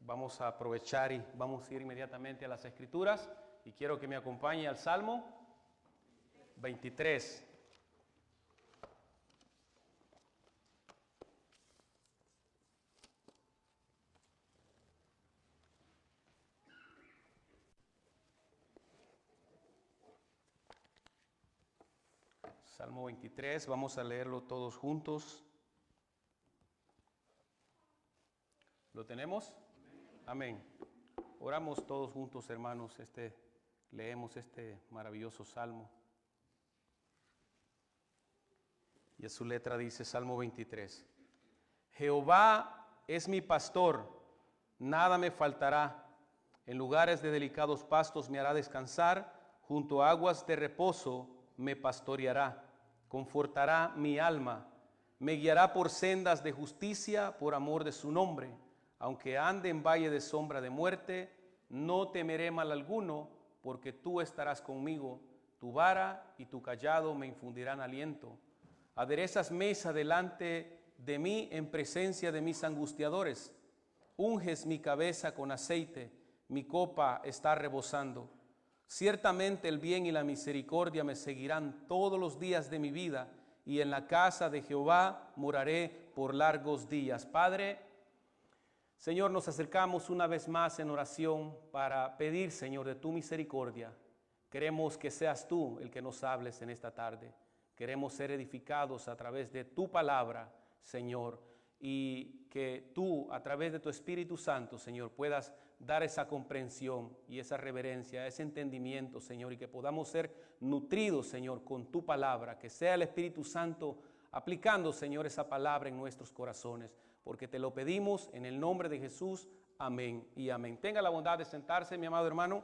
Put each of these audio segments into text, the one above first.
vamos a aprovechar y vamos a ir inmediatamente a las Escrituras. Y quiero que me acompañe al Salmo 23. Salmo 23, vamos a leerlo todos juntos. ¿Lo tenemos? Amén. Oramos todos juntos, hermanos, leemos este maravilloso salmo. Y en su letra dice, Salmo 23. Jehová es mi pastor, nada me faltará. En lugares de delicados pastos me hará descansar, junto a aguas de reposo me pastoreará. Confortará mi alma, me guiará por sendas de justicia por amor de su nombre. Aunque ande en valle de sombra de muerte, no temeré mal alguno, porque tú estarás conmigo. Tu vara y tu cayado me infundirán aliento. Aderezas mesa delante de mí en presencia de mis angustiadores. Unges mi cabeza con aceite, mi copa está rebosando. Ciertamente el bien y la misericordia me seguirán todos los días de mi vida, y en la casa de Jehová moraré por largos días. Padre, Señor, nos acercamos una vez más en oración para pedir, Señor, de tu misericordia. Queremos que seas tú el que nos hables en esta tarde. Queremos ser edificados a través de tu palabra, Señor, y que tú, a través de tu Espíritu Santo, Señor, puedas dar esa comprensión y esa reverencia, ese entendimiento, Señor, y que podamos ser nutridos, Señor, con tu palabra, que sea el Espíritu Santo aplicando, Señor, esa palabra en nuestros corazones, porque te lo pedimos en el nombre de Jesús. Amén y amén. Tenga la bondad de sentarse, mi amado hermano.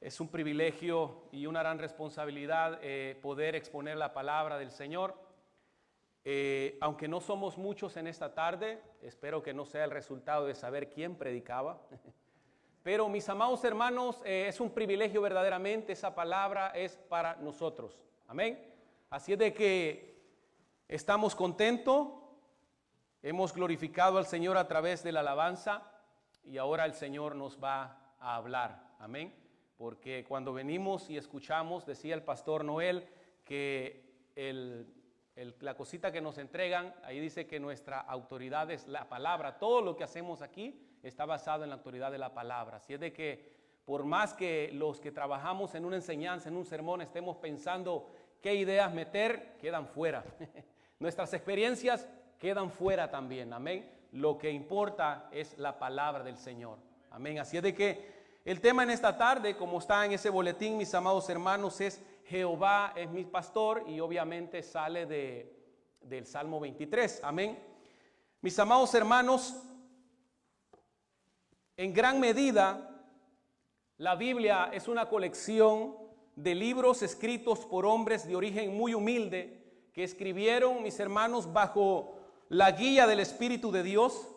Es un privilegio y una gran responsabilidad poder exponer la palabra del Señor. Aunque no somos muchos en esta tarde, espero que no sea el resultado de saber quién predicaba. Pero mis amados hermanos, es un privilegio verdaderamente, esa palabra es para nosotros. Amén. Así es de que estamos contentos, hemos glorificado al Señor a través de la alabanza y ahora el Señor nos va a hablar. Amén. Porque cuando venimos y escuchamos, decía el pastor Noel, que la cosita que nos entregan, ahí dice que nuestra autoridad es la palabra. Todo lo que hacemos aquí está basado en la autoridad de la palabra. Así es de que por más que los que trabajamos en una enseñanza, en un sermón, estemos pensando qué ideas meter, quedan fuera. Nuestras experiencias quedan fuera también. Amén. Lo que importa es la palabra del Señor. Amén. Así es de que el tema en esta tarde, como está en ese boletín, mis amados hermanos, es Jehová es mi pastor, y obviamente sale del Salmo 23. Amén. Mis amados hermanos, en gran medida, la Biblia es una colección de libros escritos por hombres de origen muy humilde, que escribieron, mis hermanos, bajo la guía del Espíritu de Dios,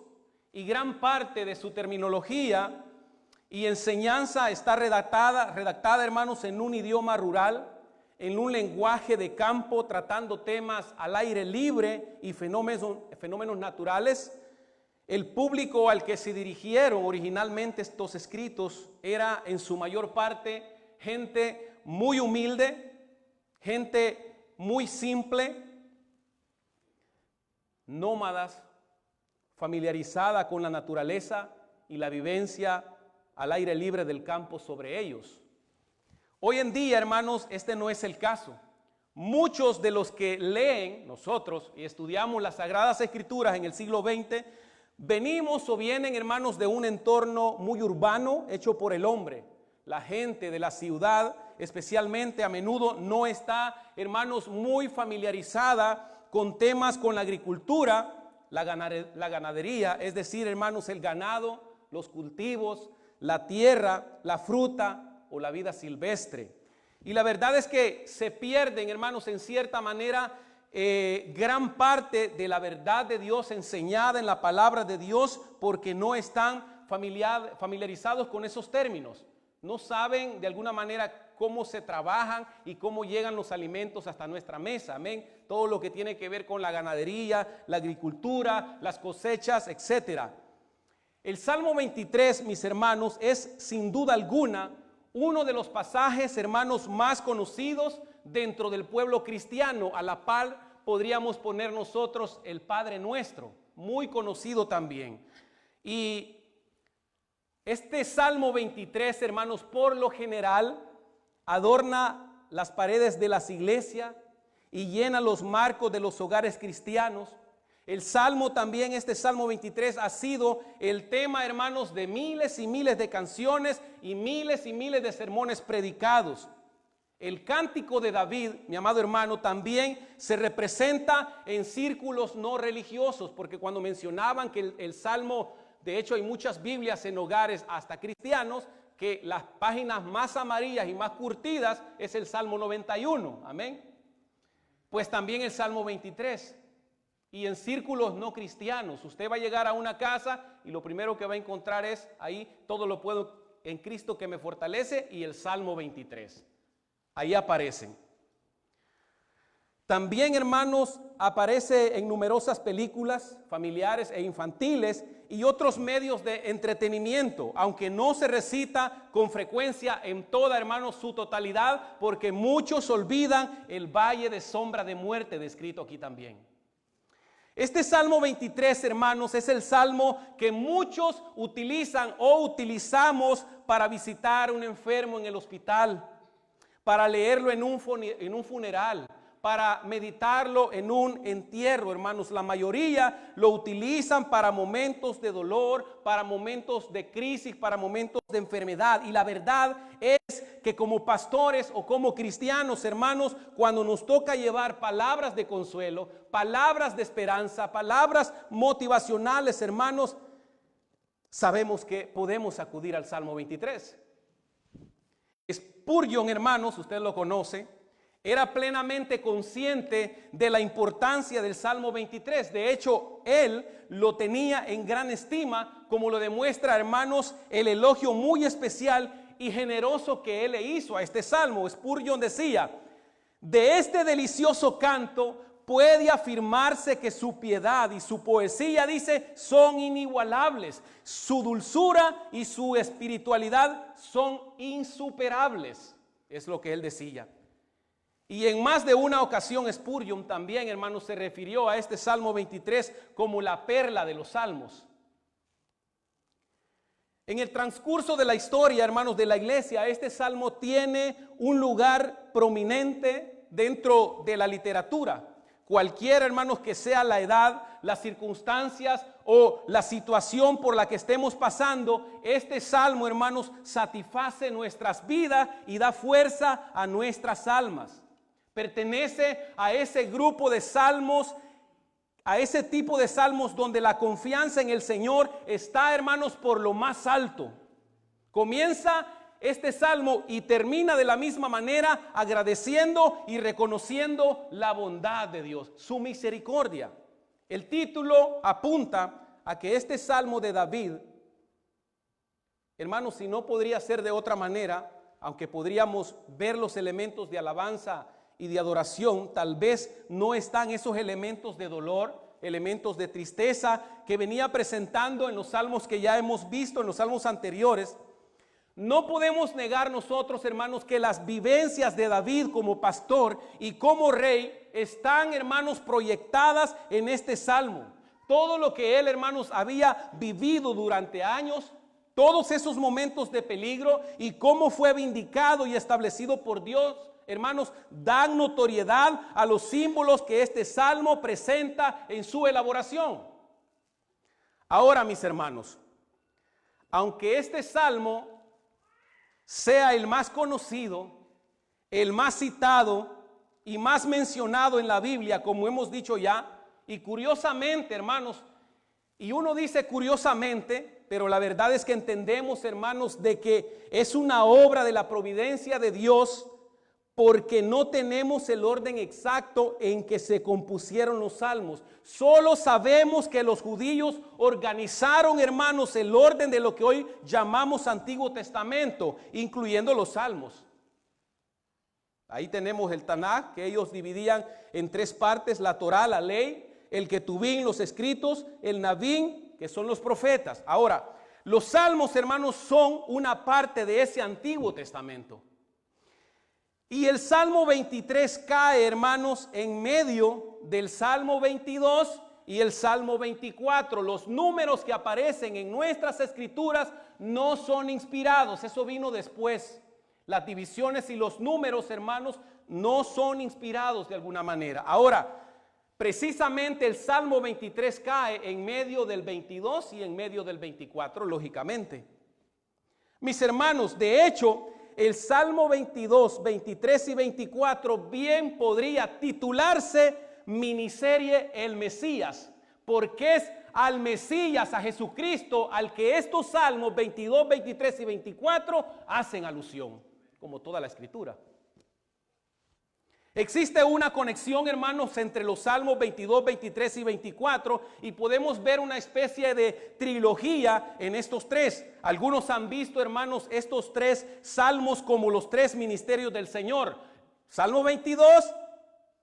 y gran parte de su terminología y enseñanza está redactada, hermanos, en un idioma rural, en un lenguaje de campo, tratando temas al aire libre y fenómenos naturales. El público al que se dirigieron originalmente estos escritos era en su mayor parte gente muy humilde, gente muy simple, nómadas, familiarizada con la naturaleza y la vivencia al aire libre del campo sobre ellos. Hoy en día, hermanos, este no es el caso. Muchos de los que leen nosotros y estudiamos las Sagradas Escrituras en el siglo XX, venimos o vienen, hermanos, de un entorno muy urbano hecho por el hombre. La gente de la ciudad, especialmente, a menudo no está, hermanos, muy familiarizada con temas con la agricultura, la ganadería, es decir, hermanos, el ganado, los cultivos, la tierra, la fruta o la vida silvestre. Y la verdad es que se pierden, hermanos, en cierta manera, gran parte de la verdad de Dios enseñada en la palabra de Dios, porque no están familiarizados con esos términos. No saben de alguna manera cómo se trabajan y cómo llegan los alimentos hasta nuestra mesa. Amén. Todo lo que tiene que ver con la ganadería, la agricultura, las cosechas, etcétera. El Salmo 23, mis hermanos, es sin duda alguna uno de los pasajes, hermanos, más conocidos dentro del pueblo cristiano. A la par podríamos poner nosotros el Padre Nuestro, muy conocido también. Y este Salmo 23, hermanos, por lo general adorna las paredes de las iglesias y llena los marcos de los hogares cristianos. El Salmo también, este Salmo 23 ha sido el tema, hermanos, de miles y miles de canciones y miles de sermones predicados. El cántico de David, mi amado hermano, también se representa en círculos no religiosos, porque cuando mencionaban que el Salmo, de hecho hay muchas Biblias en hogares hasta cristianos, que las páginas más amarillas y más curtidas es el Salmo 91, amén. Pues también el Salmo 23. Y en círculos no cristianos, usted va a llegar a una casa y lo primero que va a encontrar es ahí, todo lo puedo en Cristo que me fortalece, y el Salmo 23. Ahí aparecen. También, hermanos, aparece en numerosas películas familiares e infantiles y otros medios de entretenimiento, aunque no se recita con frecuencia en toda, hermanos, su totalidad, porque muchos olvidan el valle de sombra de muerte descrito aquí también. Este Salmo 23, hermanos, es el salmo que muchos utilizan o utilizamos para visitar a un enfermo en el hospital, para leerlo en un funeral, para meditarlo en un entierro, hermanos. La mayoría lo utilizan para momentos de dolor, para momentos de crisis, para momentos de enfermedad. Y la verdad es que como pastores o como cristianos, hermanos, cuando nos toca llevar palabras de consuelo, palabras de esperanza, palabras motivacionales, hermanos, sabemos que podemos acudir al Salmo 23. Spurgeon, hermanos, usted lo conoce, era plenamente consciente de la importancia del Salmo 23. De hecho, él lo tenía en gran estima, como lo demuestra, hermanos, el elogio muy especial y generoso que él le hizo a este salmo. Spurgeon decía: de este delicioso canto puede afirmarse que su piedad y su poesía, dice, son inigualables. Su dulzura y su espiritualidad son insuperables. Es lo que él decía. Y en más de una ocasión Spurgeon también, hermanos, se refirió a este Salmo 23 como la perla de los salmos. En el transcurso de la historia, hermanos, de la iglesia, este salmo tiene un lugar prominente dentro de la literatura. Cualquiera, hermanos, que sea la edad, las circunstancias o la situación por la que estemos pasando, este salmo, hermanos, satisface nuestras vidas y da fuerza a nuestras almas. Pertenece a ese grupo de salmos, a ese tipo de salmos donde la confianza en el Señor está, hermanos, por lo más alto. Comienza este salmo y termina de la misma manera agradeciendo y reconociendo la bondad de Dios, su misericordia. El título apunta a que este salmo de David, hermanos, si no podría ser de otra manera, aunque podríamos ver los elementos de alabanza y de adoración, tal vez no están esos elementos de dolor, elementos de tristeza que venía presentando en los salmos que ya hemos visto, en los salmos anteriores. No podemos negar nosotros, hermanos, que las vivencias de David como pastor y como rey están, hermanos, proyectadas en este salmo. Todo lo que él, hermanos, había vivido durante años, todos esos momentos de peligro y cómo fue vindicado y establecido por Dios, hermanos, dan notoriedad a los símbolos que este salmo presenta en su elaboración. Ahora, mis hermanos, aunque este salmo sea el más conocido, el más citado y más mencionado en la Biblia, como hemos dicho ya, y curiosamente, hermanos, y uno dice curiosamente, pero la verdad es que entendemos, hermanos, de que es una obra de la providencia de Dios, porque no tenemos el orden exacto en que se compusieron los salmos. Solo sabemos que los judíos organizaron, hermanos, el orden de lo que hoy llamamos Antiguo Testamento, incluyendo los salmos. Ahí tenemos el Tanaj, que ellos dividían en tres partes: la Torá, la ley, el Ketubín, los escritos, el Nabín que son los profetas. Ahora, los salmos, hermanos, son una parte de ese Antiguo Testamento. Y el Salmo 23 cae, hermanos, en medio del Salmo 22 y el Salmo 24. Los números que aparecen en nuestras escrituras no son inspirados. Eso vino después. Las divisiones y los números, hermanos, no son inspirados de alguna manera. Ahora, precisamente el Salmo 23 cae en medio del 22 y en medio del 24, lógicamente. Mis hermanos, de hecho, el Salmo 22, 23 y 24 bien podría titularse miniserie El Mesías, porque es al Mesías, a Jesucristo, al que estos salmos 22, 23 y 24 hacen alusión, como toda la escritura. Existe una conexión, hermanos, entre los salmos 22, 23 y 24 y podemos ver una especie de trilogía en estos tres. Algunos han visto, hermanos, estos tres salmos como los tres ministerios del Señor. Salmo 22,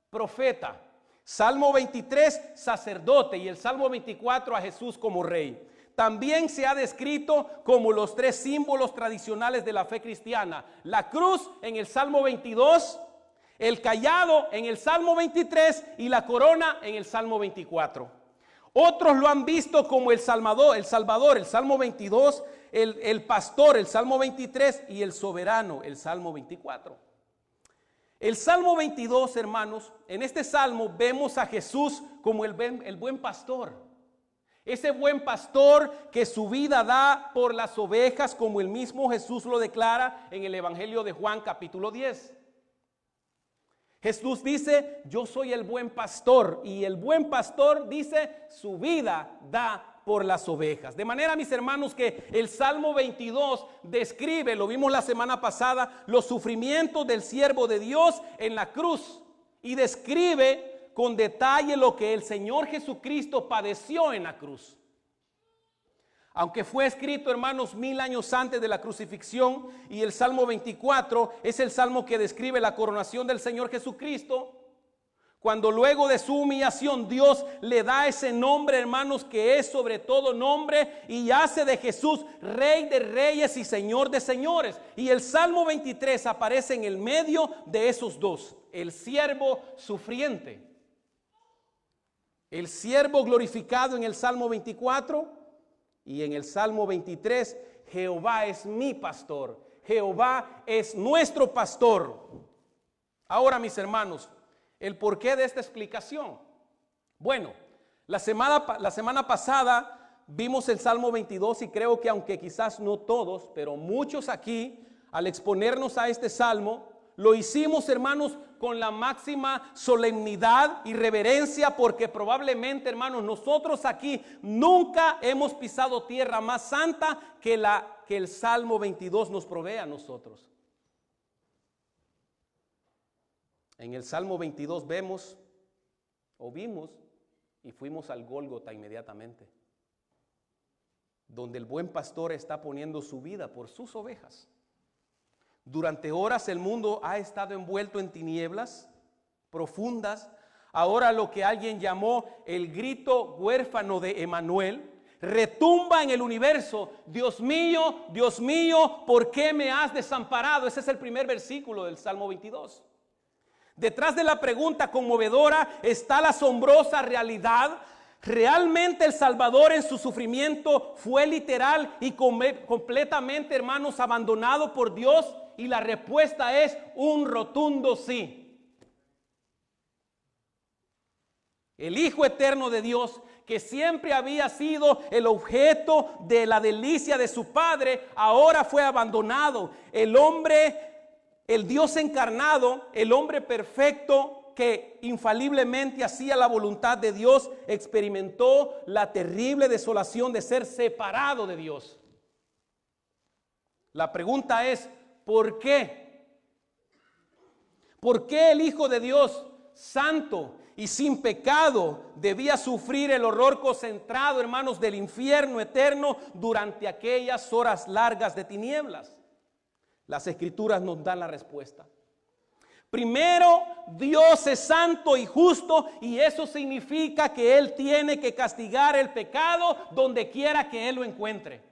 profeta. Salmo 23, sacerdote, y el Salmo 24 a Jesús como rey. También se ha descrito como los tres símbolos tradicionales de la fe cristiana. La cruz en el Salmo 22, el cayado en el Salmo 23 y la corona en el Salmo 24. Otros lo han visto como el Salvador, el Salmo 22, el pastor, el Salmo 23 y el soberano, el Salmo 24. El Salmo 22, hermanos, en este salmo vemos a Jesús como el buen pastor. Ese buen pastor que su vida da por las ovejas, como el mismo Jesús lo declara en el Evangelio de Juan capítulo 10. Jesús dice, yo soy el buen pastor, y el buen pastor dice, su vida da por las ovejas. De manera, mis hermanos, que el Salmo 22 describe, lo vimos la semana pasada, los sufrimientos del siervo de Dios en la cruz, y describe con detalle lo que el Señor Jesucristo padeció en la cruz. Aunque fue escrito, hermanos, 1000 años antes de la crucifixión, y el Salmo 24 es el salmo que describe la coronación del Señor Jesucristo, cuando luego de su humillación Dios le da ese nombre, hermanos, que es sobre todo nombre, y hace de Jesús Rey de Reyes y Señor de Señores. Y el Salmo 23 aparece en el medio de esos dos, el siervo sufriente. El siervo glorificado en el Salmo 24 y en el Salmo 23, Jehová es mi pastor, Jehová es nuestro pastor. Ahora, mis hermanos, el porqué de esta explicación. Bueno, la semana pasada vimos el Salmo 22 y creo que aunque quizás no todos, pero muchos aquí, al exponernos a este salmo, lo hicimos, hermanos, con la máxima solemnidad y reverencia, porque probablemente, hermanos, nosotros aquí nunca hemos pisado tierra más santa que el Salmo 22 nos provee a nosotros. En el Salmo 22 vimos y fuimos al Gólgota inmediatamente, donde el buen pastor está poniendo su vida por sus ovejas. Durante horas el mundo ha estado envuelto en tinieblas profundas. Ahora lo que alguien llamó el grito huérfano de Emanuel retumba en el universo. Dios mío, ¿por qué me has desamparado? Ese es el primer versículo del Salmo 22. Detrás de la pregunta conmovedora está la asombrosa realidad. Realmente el Salvador en su sufrimiento fue literal y completamente, hermanos, abandonado por Dios. Y la respuesta es un rotundo sí. El Hijo eterno de Dios, que siempre había sido el objeto de la delicia de su Padre, ahora fue abandonado. El hombre, el Dios encarnado, el hombre perfecto que infaliblemente hacía la voluntad de Dios, experimentó la terrible desolación de ser separado de Dios. La pregunta es, ¿por qué? ¿Por qué el Hijo de Dios, santo y sin pecado, debía sufrir el horror concentrado, hermanos, del infierno eterno durante aquellas horas largas de tinieblas? Las Escrituras nos dan la respuesta. Primero, Dios es santo y justo, y eso significa que Él tiene que castigar el pecado donde quiera que Él lo encuentre.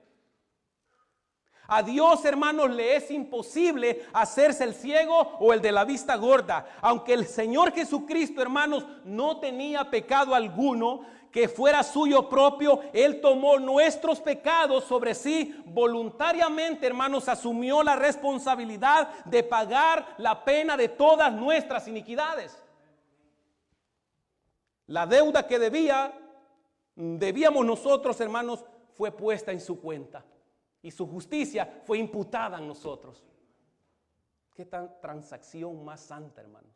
A Dios, hermanos, le es imposible hacerse el ciego o el de la vista gorda. Aunque el Señor Jesucristo, hermanos, no tenía pecado alguno que fuera suyo propio, Él tomó nuestros pecados sobre sí voluntariamente, hermanos, asumió la responsabilidad de pagar la pena de todas nuestras iniquidades. La deuda que debíamos nosotros, hermanos, fue puesta en su cuenta. Y su justicia fue imputada en nosotros. Qué tan transacción más santa, hermanos.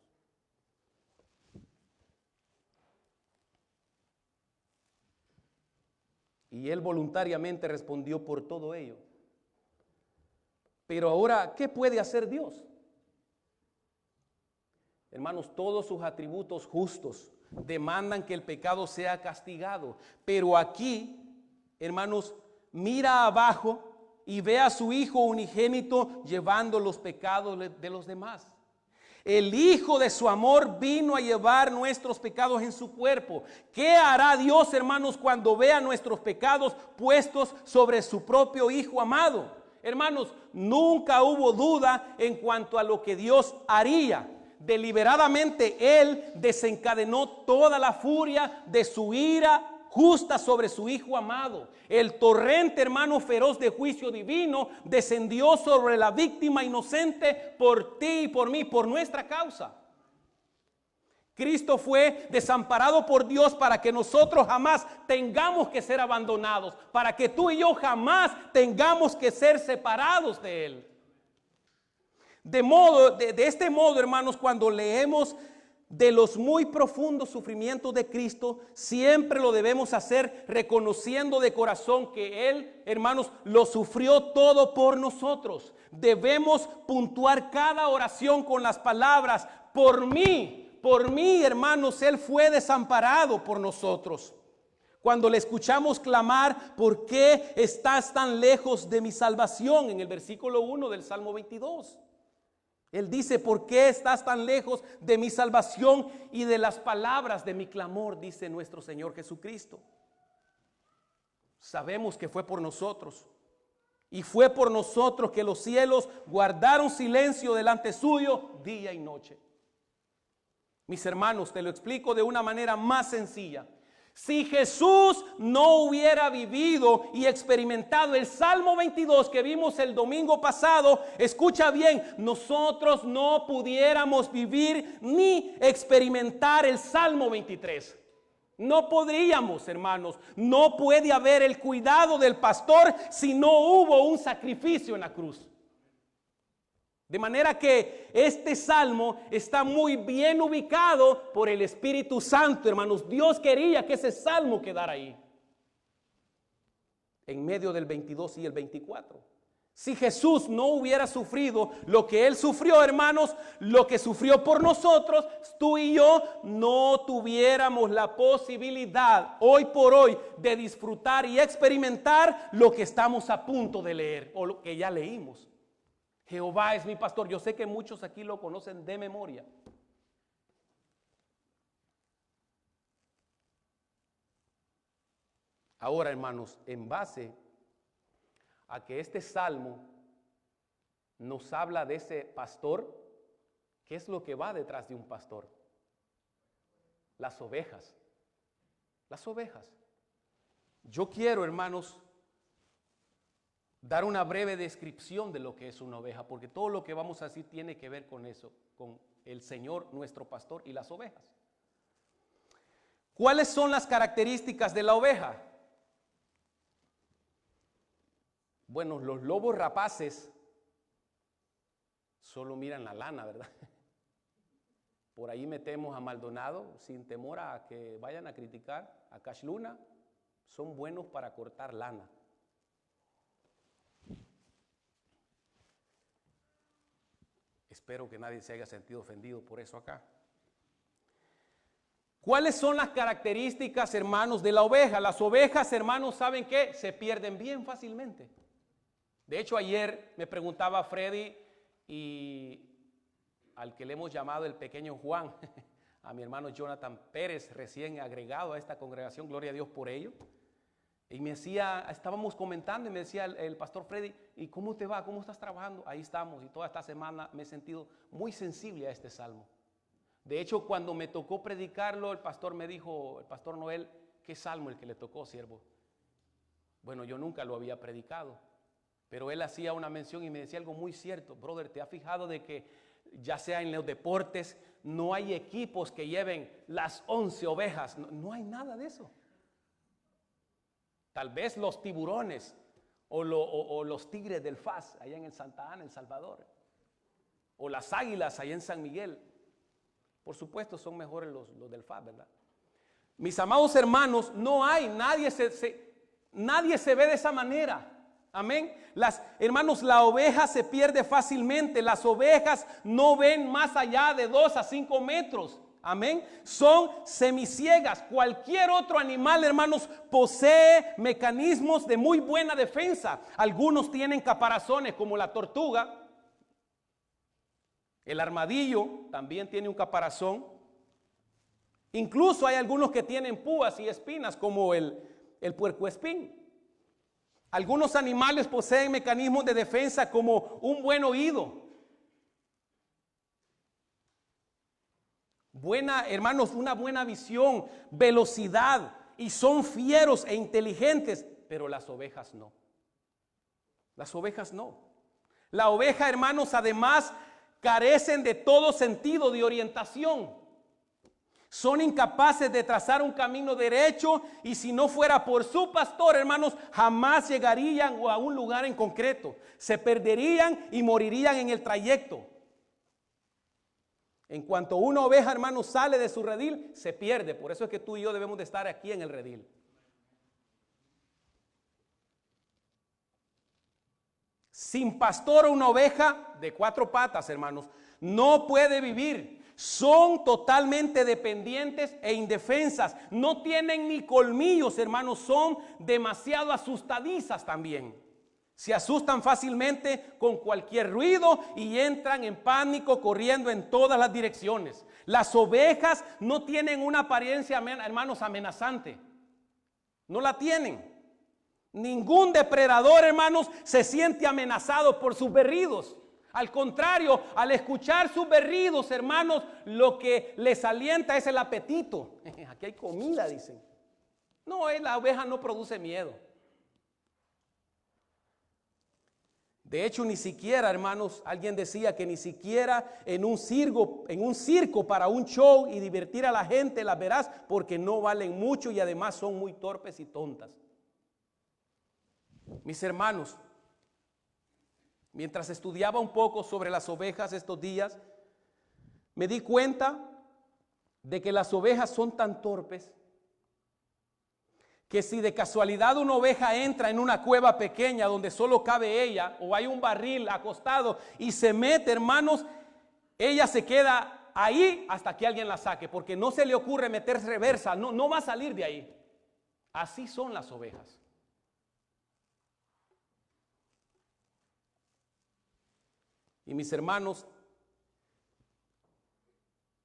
Y Él voluntariamente respondió por todo ello. Pero ahora, ¿qué puede hacer Dios? Hermanos, todos sus atributos justos demandan que el pecado sea castigado. Pero aquí, hermanos, mira abajo y ve a su Hijo unigénito llevando los pecados de los demás. El Hijo de su amor vino a llevar nuestros pecados en su cuerpo. ¿Qué hará Dios, hermanos, cuando vea nuestros pecados puestos sobre su propio Hijo amado? Hermanos, nunca hubo duda en cuanto a lo que Dios haría. Deliberadamente Él desencadenó toda la furia de su ira justa sobre su Hijo amado. El torrente, hermano, feroz de juicio divino descendió sobre la víctima inocente por ti y por mí, por nuestra causa. Cristo fue desamparado por Dios para que nosotros jamás tengamos que ser abandonados, para que tú y yo jamás tengamos que ser separados de Él. De este modo, hermanos, cuando leemos de los muy profundos sufrimientos de Cristo, siempre lo debemos hacer reconociendo de corazón que Él, hermanos, lo sufrió todo por nosotros. Debemos puntuar cada oración con las palabras: por mí, hermanos, Él fue desamparado por nosotros. Cuando le escuchamos clamar: ¿por qué estás tan lejos de mi salvación? En el versículo 1 del Salmo 22. Él dice: ¿por qué estás tan lejos de mi salvación y de las palabras de mi clamor? Dice nuestro Señor Jesucristo. Sabemos que fue por nosotros. Y fue por nosotros que los cielos guardaron silencio delante suyo día y noche. Mis hermanos, te lo explico de una manera más sencilla. Si Jesús no hubiera vivido y experimentado el Salmo 22 que vimos el domingo pasado, escucha bien, nosotros no pudiéramos vivir ni experimentar el Salmo 23. No podríamos, hermanos. No puede haber el cuidado del pastor si no hubo un sacrificio en la cruz. De manera que este salmo está muy bien ubicado por el Espíritu Santo, hermanos. Dios quería que ese salmo quedara ahí, en medio del 22 y el 24. Si Jesús no hubiera sufrido lo que Él sufrió, hermanos, lo que sufrió por nosotros, tú y yo no tuviéramos la posibilidad hoy por hoy de disfrutar y experimentar lo que estamos a punto de leer o lo que ya leímos. Jehová es mi pastor. Yo sé que muchos aquí lo conocen de memoria. Ahora, hermanos, en base a que este salmo nos habla de ese pastor, ¿qué es lo que va detrás de un pastor? Las ovejas. Las ovejas. Yo quiero, hermanos, dar una breve descripción de lo que es una oveja, porque todo lo que vamos a decir tiene que ver con eso, con el Señor, nuestro pastor, y las ovejas. ¿Cuáles son las características de la oveja? Bueno, los lobos rapaces solo miran la lana, ¿verdad? Por ahí metemos a Maldonado sin temor a que vayan a criticar a Cash Luna. Son buenos para cortar lana. Espero que nadie se haya sentido ofendido por eso acá. ¿Cuáles son las características, hermanos, de la oveja? Las ovejas, hermanos, ¿saben qué? Se pierden bien fácilmente. De hecho, ayer me preguntaba Freddy y al que le hemos llamado el pequeño Juan, a mi hermano Jonathan Pérez, recién agregado a esta congregación, gloria a Dios por ello. Y me decía, estábamos comentando y me decía el pastor Freddy, ¿y cómo te va? ¿Cómo estás trabajando? Ahí estamos, y toda esta semana me he sentido muy sensible a este salmo. De hecho, cuando me tocó predicarlo, el pastor me dijo, el pastor Noel, ¿qué salmo el que le tocó, siervo? Bueno, yo nunca lo había predicado, pero él hacía una mención y me decía algo muy cierto. Brother, ¿te has fijado de que ya sea en los deportes, no hay equipos que lleven las 11 ovejas? No hay nada de eso. Tal vez los tiburones o los tigres del FAS allá en el Santa Ana, El Salvador, o las águilas allá en San Miguel. Por supuesto son mejores los del FAS, ¿verdad? Mis amados hermanos, no hay, nadie se ve de esa manera. Amén. Hermanos, la oveja se pierde fácilmente. Las ovejas no ven más allá de 2 a 5 metros. Amén. Son semiciegas. Cualquier otro animal, hermanos, posee mecanismos de muy buena defensa. Algunos tienen caparazones, como la tortuga. El armadillo también tiene un caparazón. Incluso hay algunos que tienen púas y espinas, como el puercoespín. Algunos animales poseen mecanismos de defensa como un buen oído. Hermanos, una buena visión, velocidad, y son fieros e inteligentes, pero las ovejas no. Las ovejas no. La oveja, hermanos, además carecen de todo sentido de orientación. Son incapaces de trazar un camino derecho, y si no fuera por su pastor, hermanos, jamás llegarían a un lugar en concreto. Se perderían y morirían en el trayecto. En cuanto una oveja, hermanos, sale de su redil, se pierde. Por eso es que tú y yo debemos de estar aquí en el redil. Sin pastor, una oveja de 4 patas, hermanos, no puede vivir. Son totalmente dependientes e indefensas. No tienen ni colmillos, hermanos. Son demasiado asustadizas también. Se asustan fácilmente con cualquier ruido y entran en pánico corriendo en todas las direcciones. Las ovejas no tienen una apariencia, hermanos, amenazante. No la tienen. Ningún depredador, hermanos, se siente amenazado por sus berridos. Al contrario, al escuchar sus berridos, hermanos, lo que les alienta es el apetito. Aquí hay comida, dicen. No, la oveja no produce miedo. De hecho, ni siquiera, hermanos, alguien decía que ni siquiera en un circo para un show y divertir a la gente las verás, porque no valen mucho y además son muy torpes y tontas. Mis hermanos, mientras estudiaba un poco sobre las ovejas estos días, me di cuenta de que las ovejas son tan torpes que si de casualidad una oveja entra en una cueva pequeña donde solo cabe ella, o hay un barril acostado y se mete, hermanos, ella se queda ahí hasta que alguien la saque, porque no se le ocurre meterse reversa, no va a salir de ahí. Así son las ovejas. Y mis hermanos,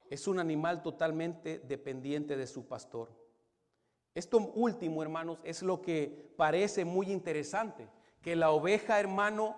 es un animal totalmente dependiente de su pastor. Esto último, hermanos, es lo que parece muy interesante, que la oveja, hermano,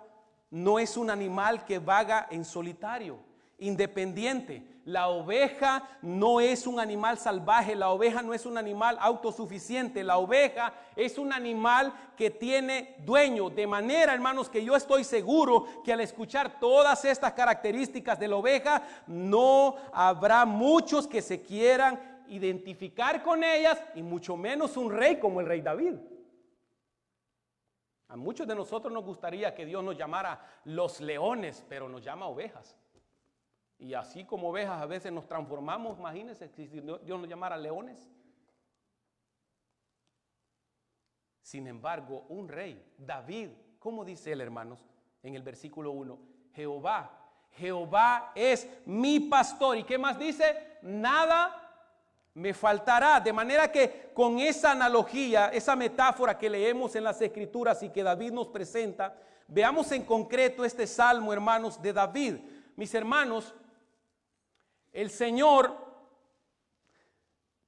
no es un animal que vaga en solitario, independiente. La oveja no es un animal salvaje, la oveja no es un animal autosuficiente, la oveja es un animal que tiene dueño, de manera, hermanos, que yo estoy seguro que al escuchar todas estas características de la oveja, no habrá muchos que se quieran identificar con ellas, y mucho menos un rey como el rey David. A muchos de nosotros nos gustaría que Dios nos llamara los leones, pero nos llama ovejas. Y así como ovejas a veces nos transformamos. Imagínense si Dios nos llamara leones. Sin embargo, un rey, David, ¿cómo dice él, hermanos? En el versículo 1, Jehová es mi pastor. ¿Y qué más dice? Nada me faltará. De manera que con esa analogía, esa metáfora que leemos en las Escrituras y que David nos presenta, veamos en concreto este salmo, hermanos, de David. Mis hermanos, El Señor,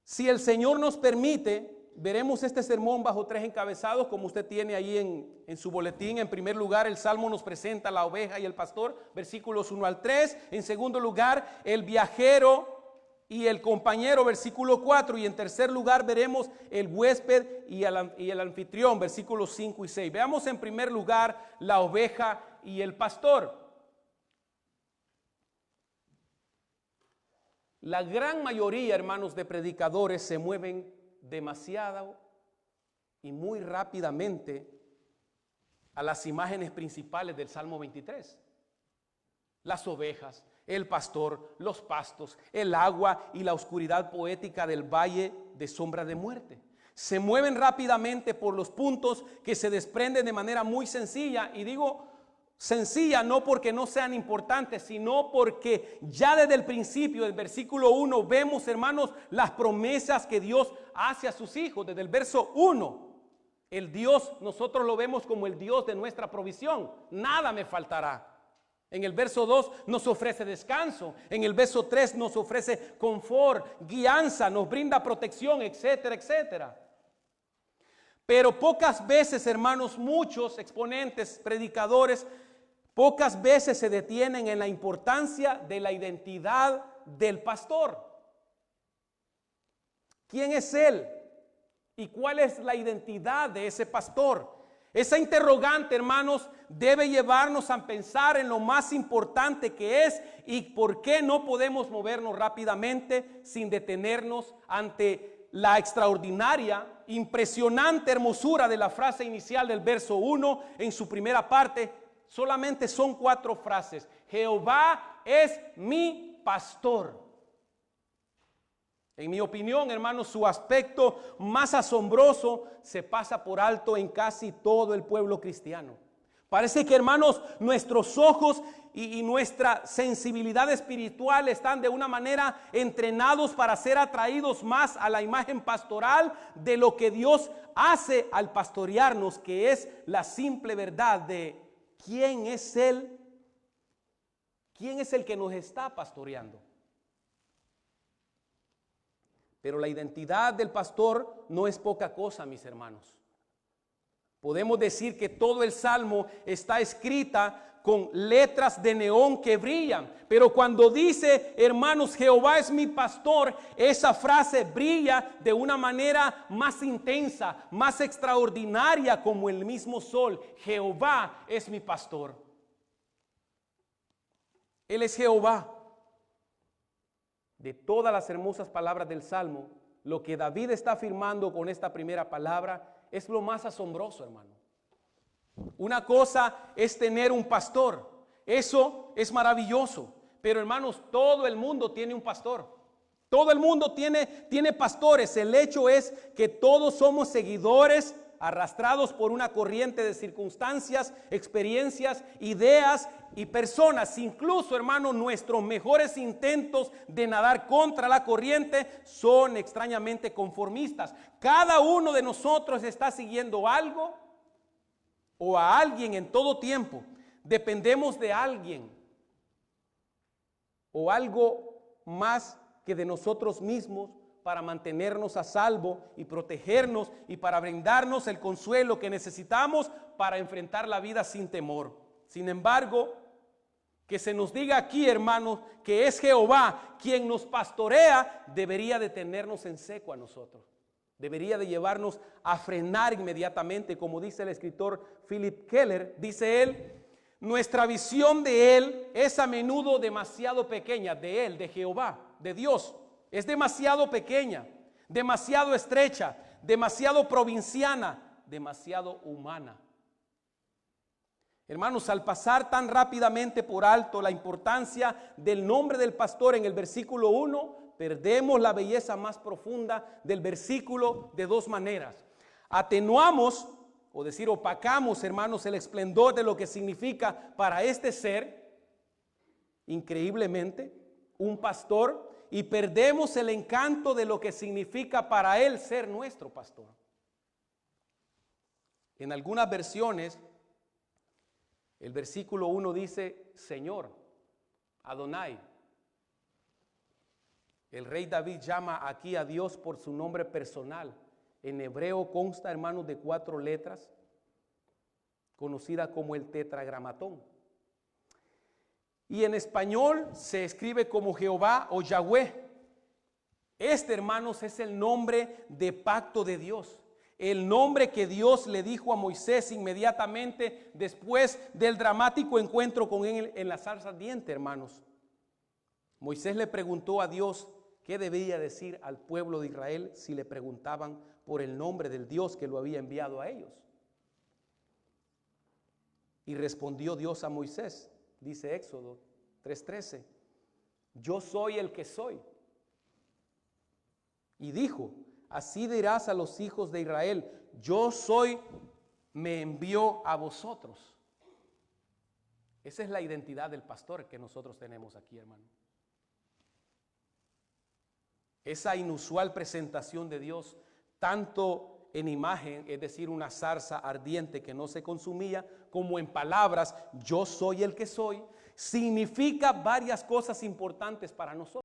si el Señor nos permite, veremos este sermón bajo 3 encabezados, como usted tiene ahí en su boletín. En primer lugar, el Salmo nos presenta la oveja y el pastor, versículos 1 al 3. En segundo lugar, el viajero y el compañero, versículo 4. Y en tercer lugar, veremos el huésped y el anfitrión, versículos 5 y 6. Veamos en primer lugar la oveja y el pastor. La gran mayoría, hermanos, de predicadores se mueven demasiado y muy rápidamente a las imágenes principales del Salmo 23. Las ovejas, el pastor, los pastos, el agua y la oscuridad poética del valle de sombra de muerte. Se mueven rápidamente por los puntos que se desprenden de manera muy sencilla, y digo sencilla no porque no sean importantes, sino porque ya desde el principio del versículo 1 vemos, hermanos, las promesas que Dios hace a sus hijos. Desde el verso 1, el Dios, nosotros lo vemos como el Dios de nuestra provisión. Nada me faltará. En el verso 2 nos ofrece descanso. En el verso 3 nos ofrece confort, guianza, nos brinda protección, etcétera, etcétera. Pero pocas veces, hermanos, muchos exponentes, predicadores, pocas veces se detienen en la importancia de la identidad del pastor. ¿Quién es él? ¿Y cuál es la identidad de ese pastor? Esa interrogante, hermanos, debe llevarnos a pensar en lo más importante que es y por qué no podemos movernos rápidamente sin detenernos ante la extraordinaria, impresionante hermosura de la frase inicial del verso 1 en su primera parte. Solamente son 4 frases. Jehová es mi pastor. En mi opinión, hermanos, su aspecto más asombroso se pasa por alto en casi todo el pueblo cristiano. Parece que, hermanos, nuestros ojos y nuestra sensibilidad espiritual están de una manera entrenados para ser atraídos más a la imagen pastoral de lo que Dios hace al pastorearnos, que es la simple verdad de quién es Él, quién es el que nos está pastoreando. Pero la identidad del pastor no es poca cosa, mis hermanos. Podemos decir que todo el Salmo está escrita con letras de neón que brillan. Pero cuando dice, hermanos, Jehová es mi pastor, esa frase brilla de una manera más intensa, más extraordinaria, como el mismo sol. Jehová es mi pastor. Él es Jehová. De todas las hermosas palabras del Salmo, lo que David está afirmando con esta primera palabra es lo más asombroso, hermano. Una cosa es tener un pastor, eso es maravilloso, pero hermanos, todo el mundo tiene un pastor. Todo el mundo tiene pastores. El hecho es que todos somos seguidores arrastrados por una corriente de circunstancias, experiencias, ideas y personas. Incluso, hermano, nuestros mejores intentos de nadar contra la corriente son extrañamente conformistas. Cada uno de nosotros está siguiendo algo o a alguien en todo tiempo. Dependemos de alguien o algo más que de nosotros mismos para mantenernos a salvo y protegernos y para brindarnos el consuelo que necesitamos para enfrentar la vida sin temor. Sin embargo, que se nos diga aquí, hermanos, que es Jehová quien nos pastorea, debería de tenernos en seco a nosotros. Debería de llevarnos a frenar inmediatamente, como dice el escritor Philip Keller. Dice él, nuestra visión de Él es a menudo demasiado pequeña, de Él, de Jehová, de Dios. Es demasiado pequeña, demasiado estrecha, demasiado provinciana, demasiado humana. Hermanos, al pasar tan rápidamente por alto la importancia del nombre del pastor en el versículo 1, perdemos la belleza más profunda del versículo de 2 maneras. Atenuamos, o decir opacamos, hermanos, el esplendor de lo que significa para este ser, increíblemente, un pastor, y perdemos el encanto de lo que significa para él ser nuestro pastor. En algunas versiones, el versículo 1 dice Señor, Adonai. El rey David llama aquí a Dios por su nombre personal. En hebreo consta, hermanos, de 4 letras, conocida como el tetragramatón. Y en español se escribe como Jehová o Yahweh. Este, hermanos, es el nombre de pacto de Dios. El nombre que Dios le dijo a Moisés inmediatamente después del dramático encuentro con él en la zarza ardiente, hermanos. Moisés le preguntó a Dios qué debía decir al pueblo de Israel si le preguntaban por el nombre del Dios que lo había enviado a ellos. Y respondió Dios a Moisés, dice Éxodo 3:13, yo soy el que soy. Y dijo, así dirás a los hijos de Israel, yo soy, me envió a vosotros. Esa es la identidad del pastor que nosotros tenemos aquí, hermano. Esa inusual presentación de Dios, tanto en imagen, es decir, una zarza ardiente que no se consumía, como en palabras, yo soy el que soy, significa varias cosas importantes para nosotros.